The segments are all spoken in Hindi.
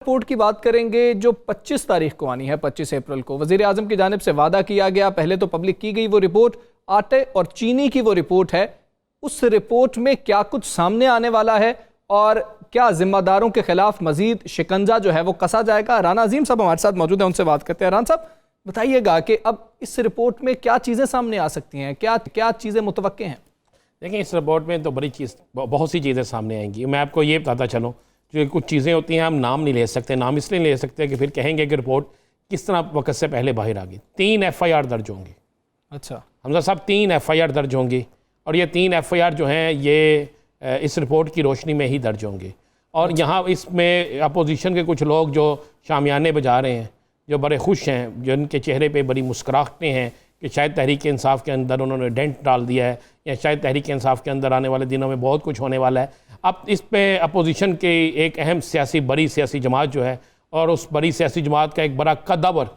रिपोर्ट की बात करेंगे जो 25 तारीख को आनी है, 25 अप्रैल को वजीर आजम की जानिब से वादा किया गया, पहले तो पब्लिक की गई वो रिपोर्ट आटे और चीनी की वो रिपोर्ट है। उस रिपोर्ट में क्या कुछ सामने आने वाला है और क्या जिम्मेदारों के खिलाफ मजीद शिकंजा जो है वो कसा जाएगा? राना अजीम साहब हमारे साथ मौजूद हैं, उनसे बात करते हैं। राना साहब बताइएगा कि अब इस रिपोर्ट में क्या चीज़ें सामने आ सकती हैं, क्या क्या चीज़ें मुतवक्के हैं? देखिए, इस रिपोर्ट में तो बहुत सी चीज़ें सामने आएंगी। मैं आपको ये बताता चलूँ, जो कुछ चीज़ें होती हैं हम नाम नहीं ले सकते। नाम इसलिए ले सकते हैं कि फिर कहेंगे कि रिपोर्ट किस तरह वक्त से पहले बाहर आ गई। 3 FIR दर्ज होंगी। अच्छा, हमजा साहब 3 FIR दर्ज होंगी और ये 3 FIR जो हैं ये इस रिपोर्ट की रोशनी में ही दर्ज होंगी। और यहाँ इसमें अपोजिशन के कुछ लोग जो शामियाने बजा रहे हैं, जो बड़े खुश हैं, जिनके चेहरे पे बड़ी मुस्कुराहटें हैं कि शायद तहरीक इंसाफ के अंदर उन्होंने डेंट डाल दिया है या शायद तहरीक इंसाफ के अंदर आने वाले दिनों में बहुत कुछ होने वाला है। अब इस पे अपोजिशन की एक अहम बड़ी सियासी जमात जो है, और उस बड़ी सियासी जमात का एक बड़ा कद्दावर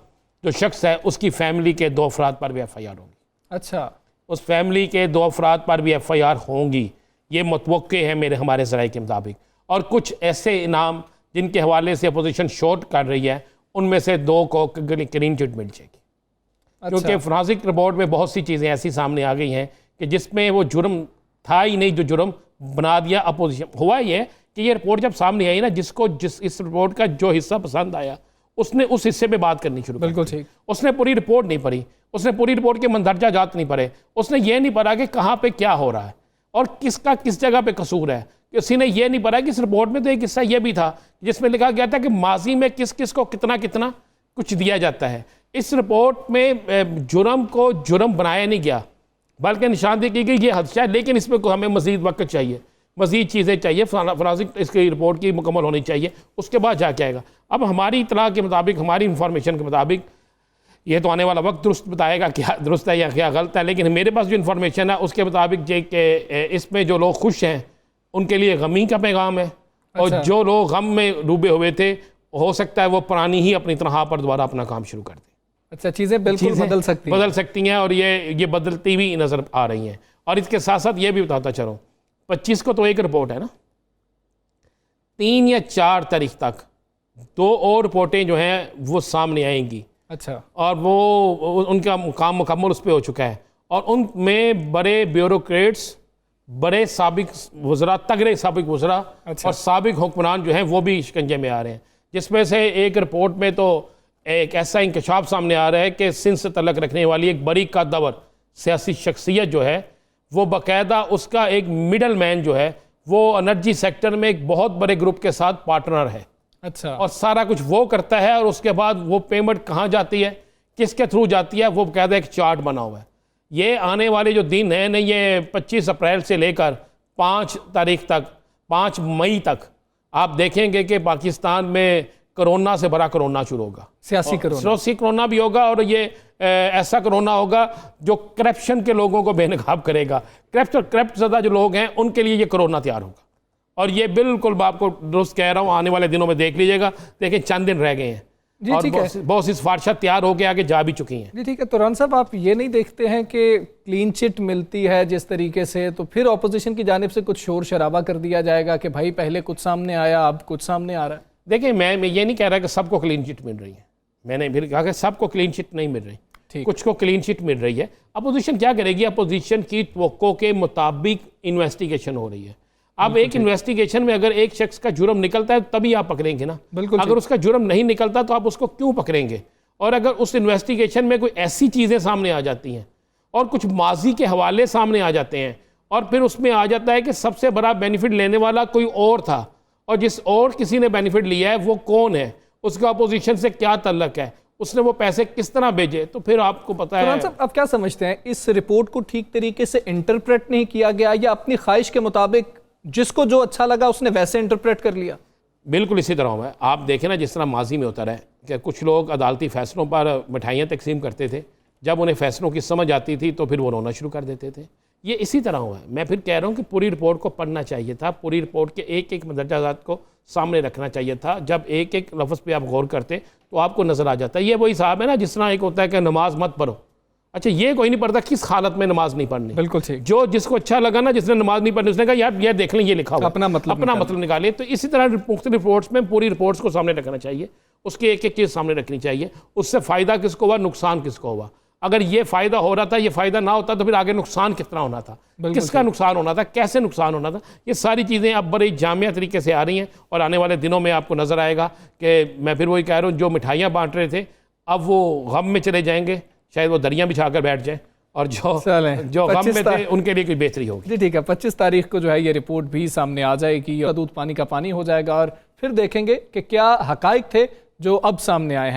जो शख्स है, उसकी फैमिली के 2 अफराद पर भी FIR होंगी। अच्छा, उस फैमिली के 2 अफराद पर भी FIR होंगी, ये मुतवक्के है हमारे ज़राए के मुताबिक। और कुछ ऐसे इनाम जिनके हवाले से अपोजिशन शॉर्ट कर रही है, उनमें से 2 को क्लीन चिट मिल जाएगी। क्योंकि फोरेंसिक रिपोर्ट में बहुत सी चीज़ें ऐसी सामने आ गई हैं कि जिसमें वो जुर्म था ही नहीं, जो जुर्म बना दिया अपोजिशन। हुआ ये कि ये रिपोर्ट जब सामने आई ना, इस रिपोर्ट का जो हिस्सा पसंद आया उसने उस हिस्से पे बात करनी शुरू कर दी। बिल्कुल ठीक। उसने पूरी रिपोर्ट नहीं पढ़ी, उसने पूरी रिपोर्ट के मंदरजा जात नहीं पढ़े, उसने ये नहीं पढ़ा कि कहाँ पे क्या हो रहा है और किसका किस जगह पे कसूर है। किसी ने ये नहीं पढ़ा कि इस रिपोर्ट में तो एक हिस्सा ये भी था जिसमें लिखा गया था कि माजी में किस किस को कितना कितना कुछ दिया जाता है। इस रिपोर्ट में जुर्म को जुर्म बनाया नहीं गया, बल्कि निशानदेही की गई ये हदशा है। लेकिन इसमें हमें मज़ीद वक्त चाहिए, मज़ीद चीज़ें चाहिए, फोरेंसिक इसकी रिपोर्ट की मुकम्मल होनी चाहिए, उसके बाद जाके आएगा। अब हमारी इतला के मुताबिक, हमारी इंफॉर्मेशन के मुताबिक, ये तो आने वाला वक्त दुरुस्त बताएगा क्या दुरुस्त है या क्या गलत है, लेकिन मेरे पास जो इन्फॉर्मेशन है उसके मुताबिक कि इसमें जो लोग खुश हैं उनके लिए गमी का पैगाम है। और जो लोग गम में डूबे हुए थे, हो सकता है वो पुरानी ही अपनी तनहा पर दोबारा अपना काम शुरू कर दें। अच्छा, चीज़ें बिल्कुल बदल सकती हैं और ये बदलती हुई नज़र आ रही हैं। और इसके साथ साथ ये भी बताता चलो, 25 को तो एक रिपोर्ट है ना, 3 या 4 तारीख तक 2 और रिपोर्टें जो हैं वो सामने आएंगी। अच्छा, और वो उनका काम मुकम्मल उस पर हो चुका है और उनमें बड़े ब्यूरोक्रेट्स, बड़े साबिक वज़रा, तगड़े साबिक वज़रा और साबिक हुक्मरान जो हैं वो भी शिकंजे में आ रहे हैं। जिसमें से एक रिपोर्ट में तो एक ऐसा इंकशाफ सामने आ रहा है कि सिंध से तल्लक रखने वाली एक बड़ी कद्दावर सियासी शख्सियत जो है, वो बाकायदा उसका एक मिडल मैन जो है वो एनर्जी सेक्टर में एक बहुत बड़े ग्रुप के साथ पार्टनर है। अच्छा, और सारा कुछ वो करता है और उसके बाद वो पेमेंट कहाँ जाती है, किसके थ्रू जाती है, वो बाकायदा एक चार्ट बना हुआ है। ये आने वाले जो दिन हैं ना, ये 25 अप्रैल से लेकर 5 तारीख तक, 5 मई तक आप देखेंगे कि पाकिस्तान में कोरोना से बड़ा कोरोना शुरू होगा। सियासी कोरोना भी होगा और ये ऐसा कोरोना होगा जो करप्शन के लोगों को बेनकाब करेगा। करप्ट ज़्यादा जो लोग हैं उनके लिए ये कोरोना तैयार होगा। और ये बिल्कुल मैं आपको दुरुस्त कह रहा हूँ, आने वाले दिनों में देख लीजिएगा। देखिए, चंद दिन रह गए हैं और बहुत सी सिफारिशें तैयार होकर आगे जा भी चुकी हैं। जी ठीक है। तो राना साहब, आप ये नहीं देखते हैं कि क्लीन चिट मिलती है जिस तरीके से, तो फिर अपोजिशन की जानिब से कुछ शोर शराबा कर दिया जाएगा कि भाई पहले कुछ सामने आया, अब कुछ सामने आ रहा है? देखिए, मैं ये नहीं कह रहा कि सबको क्लीन चिट मिल रही है। मैंने फिर कहा कि सबको क्लीन चिट नहीं मिल रही, कुछ को क्लीन चिट मिल रही है। अपोजिशन क्या करेगी? अपोजिशन की तवक्को के मुताबिक इन्वेस्टिगेशन हो रही है। अब एक इन्वेस्टिगेशन में अगर एक शख्स का जुर्म निकलता है तभी आप पकड़ेंगे ना। बिल्कुल। अगर उसका जुर्म नहीं निकलता तो आप उसको क्यों पकड़ेंगे? और अगर उस इन्वेस्टिगेशन में कोई ऐसी चीज़ें सामने आ जाती हैं और कुछ माजी के हवाले सामने आ जाते हैं और फिर उसमें आ जाता है कि सबसे बड़ा बेनिफिट लेने वाला कोई और था और जिस और किसी ने बेनिफिट लिया है वो कौन है, उसका अपोजिशन से क्या तल्लक है, उसने वो पैसे किस तरह भेजे, तो फिर आपको पता है। साहब, आप क्या समझते हैं, इस रिपोर्ट को ठीक तरीके से इंटरप्रेट नहीं किया गया या अपनी ख्वाहिश के मुताबिक जिसको जो अच्छा लगा उसने वैसे इंटरप्रेट कर लिया? बिल्कुल इसी तरह हुआ है। आप देखें ना, जिस तरह माजी में होता रहा कि कुछ लोग अदालती फैसलों पर मिठाइयाँ तकसीम करते थे, जब उन्हें फैसलों की समझ आती थी तो फिर वो रोना शुरू कर देते थे। ये इसी तरह हुआ है। मैं फिर कह रहा हूँ कि पूरी रिपोर्ट को पढ़ना चाहिए था, पूरी रिपोर्ट के एक एक मंदरजात को सामने रखना चाहिए था। जब एक एक लफ्ज़ पे आप गौर करते तो आपको नज़र आ जाता है। ये वही हिसाब है ना, जिस तरह एक होता है कि नमाज मत पढ़ो अच्छा ये कोई नहीं पढ़ता किस हालत में नमाज नहीं पढ़नी। बिल्कुल ठीक। जो जिसको अच्छा लगा ना, जिसने नमाज नहीं पढ़नी, उसने कहा यार ये देख लें ये लिखा हुआ, अपना मतलब निकालिए। तो इसी तरह मुख्तलिफ रिपोर्ट्स में पूरी रिपोर्ट्स को सामने रखना चाहिए, उसकी एक एक चीज़ सामने रखनी चाहिए, उससे फ़ायदा किसको हुआ, नुकसान किसको हुआ। अगर ये फ़ायदा हो रहा था, ये फ़ायदा ना होता तो फिर आगे नुकसान कितना होना था, किसका नुकसान होना था, कैसे नुकसान होना था। ये सारी चीज़ें अब बड़े जामिया तरीके से आ रही हैं और आने वाले दिनों में आपको नज़र आएगा कि मैं फिर वही कह रहा हूँ, जो मिठाइयाँ बांट रहे थे अब वो गम में चले जाएंगे, शायद वो दरियाँ बिछा कर बैठ जाएँ, और जो गम में थे उनके लिए कोई बेहतरी होगी। जी ठीक है, 25 तारीख को जो है ये रिपोर्ट भी सामने आ जाएगी, दूध पानी का पानी हो जाएगा और फिर देखेंगे कि क्या हकाइक थे जो अब सामने आए हैं।